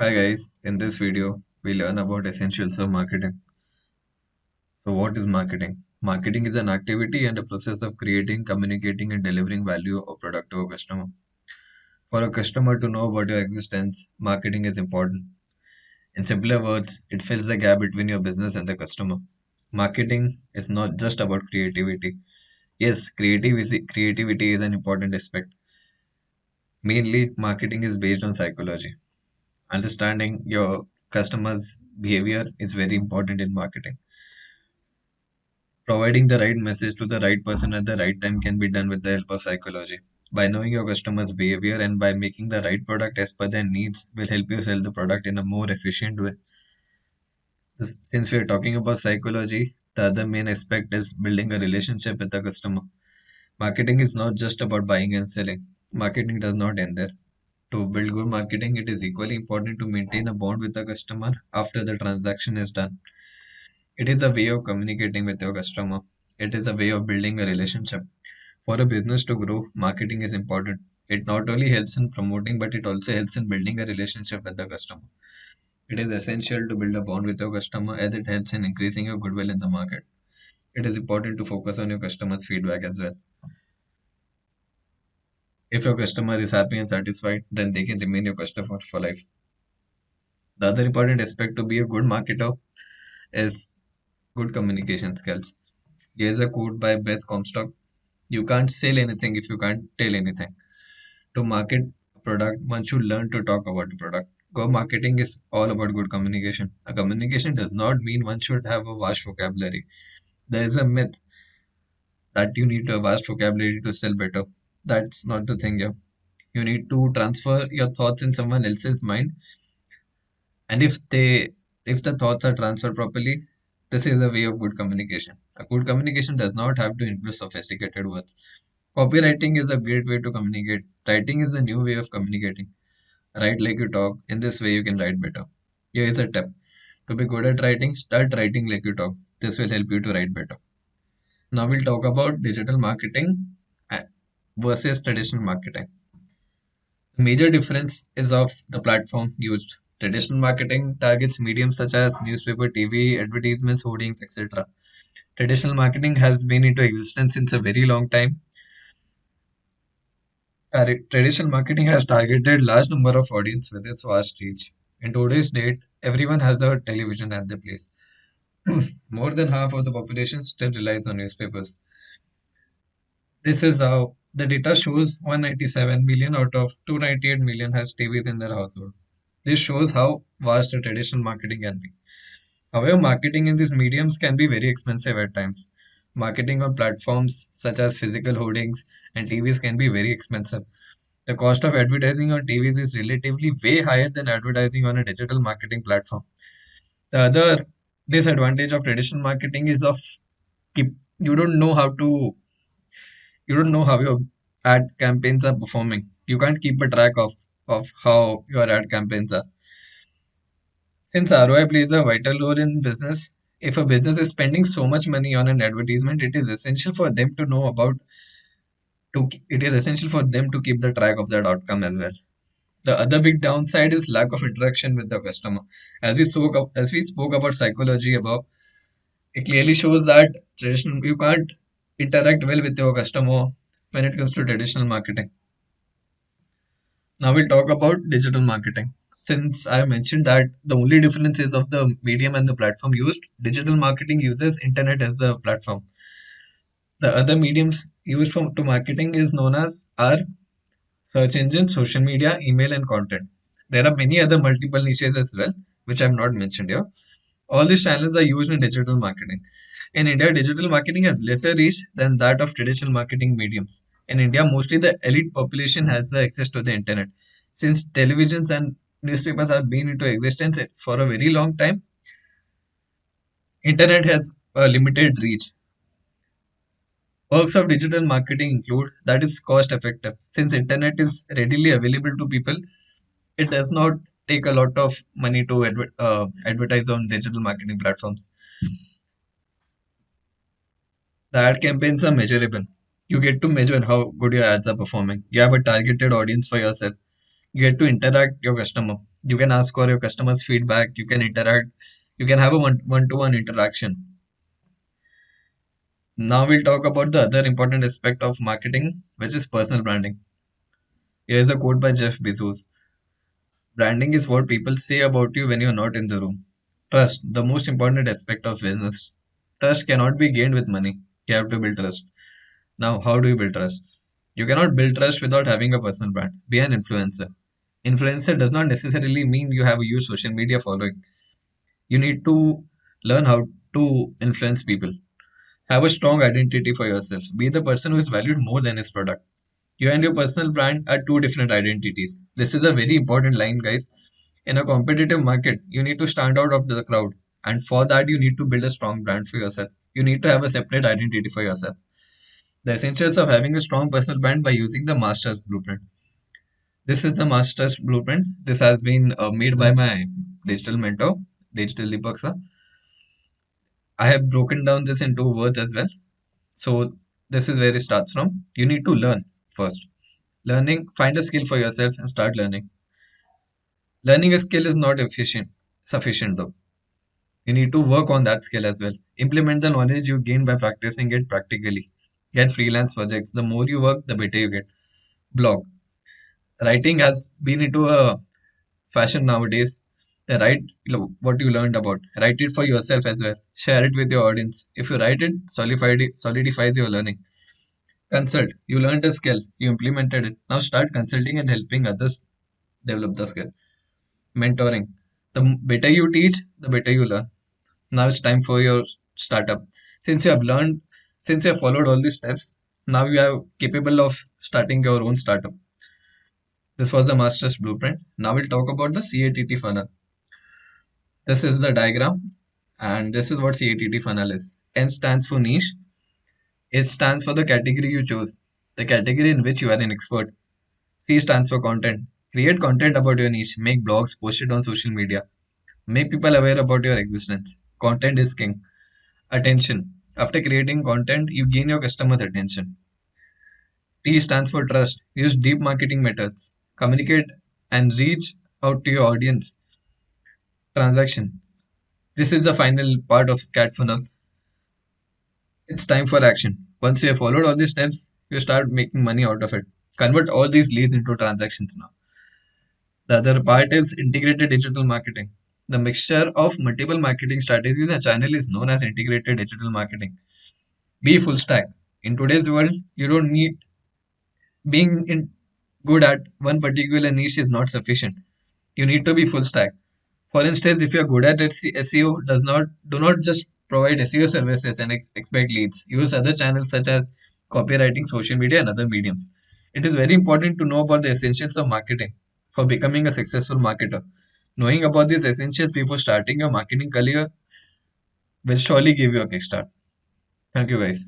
Hi guys, in this video we learn about essentials of marketing. So what is marketing? Marketing is an activity and a process of creating, communicating and delivering value or product to a customer. For a customer to know about your existence, marketing is important. In simpler words, it fills the gap between your business and the customer. Marketing is not just about creativity. Yes, creativity is an important aspect. Mainly, marketing is based on psychology. Understanding your customer's behavior is very important in marketing. Providing the right message to the right person at the right time can be done with the help of psychology. By knowing your customer's behavior and by making the right product as per their needs will help you sell the product in a more efficient way. Since we are talking about psychology, the other main aspect is building a relationship with the customer. Marketing is not just about buying and selling. Marketing does not end there. To build good marketing, it is equally important to maintain a bond with the customer after the transaction is done. It is a way of communicating with your customer. It is a way of building a relationship. For a business to grow, marketing is important. It not only helps in promoting, but it also helps in building a relationship with the customer. It is essential to build a bond with your customer as it helps in increasing your goodwill in the market. It is important to focus on your customer's feedback as well. If your customer is happy and satisfied, then they can remain your customer for life. The other important aspect to be a good marketer is good communication skills. Here's a quote by Beth Comstock. You can't sell anything if you can't tell anything. To market a product, one should learn to talk about the product. Go marketing is all about good communication. A communication does not mean one should have a vast vocabulary. There is a myth that you need a vast vocabulary to sell better. That's not the thing here. You need to transfer your thoughts in someone else's mind, and if the thoughts are transferred properly, this is a way of good communication. A good communication does not have to include sophisticated words. Copywriting is a great way to communicate. Writing is the new way of communicating. Write like you talk. In this way, you can write better. Here is a tip. To be good at writing, start writing like you talk. This will help you to write better. Now we'll talk about digital marketing uh, versus traditional marketing. The major difference is of the platform used. Traditional marketing targets mediums such as newspaper, TV, advertisements, hoardings, etc. Traditional marketing has been into existence since a very long time. Traditional marketing has targeted large number of audience with its vast reach. In today's date, everyone has a television at their place. More than half of the population still relies on newspapers. This is how the data shows 197 million out of 298 million has TVs in their household. This shows how vast the traditional marketing can be. However, marketing in these mediums can be very expensive at times. Marketing on platforms such as physical hoardings and TVs can be very expensive. The cost of advertising on TVs is relatively way higher than advertising on a digital marketing platform. The other disadvantage of traditional marketing is of keep you don't know how to you don't know how your ad campaigns are performing. You can't keep a track of how your ad campaigns are. Since ROI plays a vital role in business, if a business is spending so much money on an advertisement, it is essential for them to know about it is essential for them to keep the track of that outcome as well. The other big downside is lack of interaction with the customer. As we spoke about psychology above, it clearly shows that traditional you can't interact well with your customer when it comes to traditional marketing. Now we'll talk about digital marketing. Since I mentioned that the only difference is of the medium and the platform used, digital marketing uses internet as a platform. The other mediums used to marketing is known as are search engine, social media, email, and content. There are many other multiple niches as well, which I have not mentioned here. All these channels are used in digital marketing. In India, digital marketing has lesser reach than that of traditional marketing mediums. In India, mostly the elite population has the access to the internet. Since televisions and newspapers have been into existence for a very long time, internet has a limited reach. Perks of digital marketing include that is cost effective. Since internet is readily available to people, it does not take a lot of money to advertise on digital marketing platforms. The ad campaigns are measurable. You get to measure how good your ads are performing. You have a targeted audience for yourself. You get to interact your customer. You can ask for your customers' feedback. You can interact. You can have a one-to-one interaction. Now we'll talk about the other important aspect of marketing, which is personal branding. Here's a quote by Jeff Bezos. Branding is what people say about you when you're not in the room. Trust, the most important aspect of business. Trust cannot be gained with money. You have to build trust. Now, how do you build trust? You cannot build trust without having a personal brand. Be an influencer. Influencer does not necessarily mean you have a huge social media following. You need to learn how to influence people. Have a strong identity for yourself. Be the person who is valued more than his product. You and your personal brand are two different identities. This is a very important line, guys. In a competitive market, you need to stand out of the crowd. And for that, you need to build a strong brand for yourself. You need to have a separate identity for yourself. The essentials of having a strong personal brand by using the master's blueprint. This is the master's blueprint. This has been made by my digital mentor, Digital Deepak sir. I have broken down this into words as well. So this is where it starts from. You need to learn first. Learning, find a skill for yourself and start learning. Learning a skill is not sufficient though. You need to work on that skill as well. Implement the knowledge you gain by practicing it practically. Get freelance projects. The more you work, the better you get. Blog. Writing has been into a fashion nowadays. Write what you learned about. Write it for yourself as well. Share it with your audience. If you write it, solidifies your learning. Consult. You learned a skill. You implemented it. Now start consulting and helping others develop the skill. Mentoring. The better you teach, the better you learn. Now it's time for your startup. Since you have learned, since you have followed all these steps, now you are capable of starting your own startup. This was the master's blueprint. Now we'll talk about the CATT funnel. This is the diagram, and this is what CATT funnel is. N stands for niche. H stands for the category you chose, the category in which you are an expert. C stands for content. Create content about your niche. Make blogs, post it on social media. Make people aware about your existence. Content is king. Attention. After creating content, you gain your customers' attention. T stands for trust. Use deep marketing methods. Communicate and reach out to your audience. Transaction. This is the final part of CAT funnel. It's time for action. Once you have followed all these steps, you start making money out of it. Convert all these leads into transactions now. The other part is integrated digital marketing. The mixture of multiple marketing strategies in a channel is known as integrated digital marketing. Be full stack. In today's world, you don't need being good at one particular niche is not sufficient. You need to be full stack. For instance, if you're good at SEO, do not just provide SEO services and expect leads. Use other channels such as copywriting, social media, and other mediums. It is very important to know about the essentials of marketing for becoming a successful marketer. Knowing about these essentials before starting your marketing career will surely give you a kickstart. Thank you, guys.